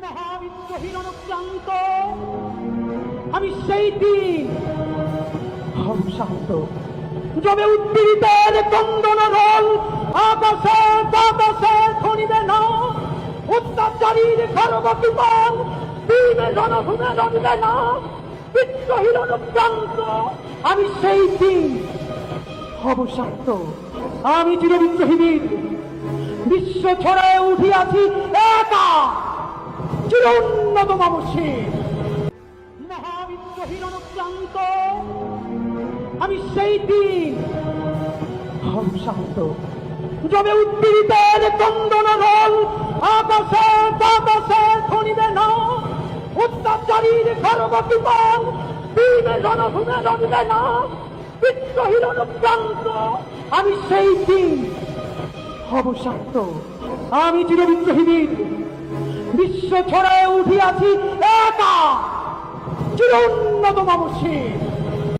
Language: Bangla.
মহাবিদ্রোহীর অনুক্রান্ত আমি সেই দিন হংসান্ত যবে উদ্দীরিতের কন্দন রোল আকাশে বাতাসে ধনিবে না অত্যাচারীর সর্বকৃপণ দিনে জনভূমে রণিবে না বিদ্রোহীর অনুক্রান্ত আমি সেই দিন অবশান্ত আমি চিরবিদ্রোহীর বিশ্ব ছড়ায় উঠিয়াছি একা চিরোন্নত মামসীর মহাবিদ্রোহীর অনুক্রান্ত আমি সেই দিন হংসান্ত যবে উদ্দীরিতের কন্দন রোল আকাশে বাতাসে ধনিবে না অত্যাচারীর সর্বকৃপণ দিনে জনভূমে রণিবে না বিদ্রোহীর অনুক্রান্ত আমি সেই দিন অবশান্ত আমি চিরবিদ্রোহীর বিশ্ব ছড়ায় উঠিয়াছি একা চিরোন্নত মামসীর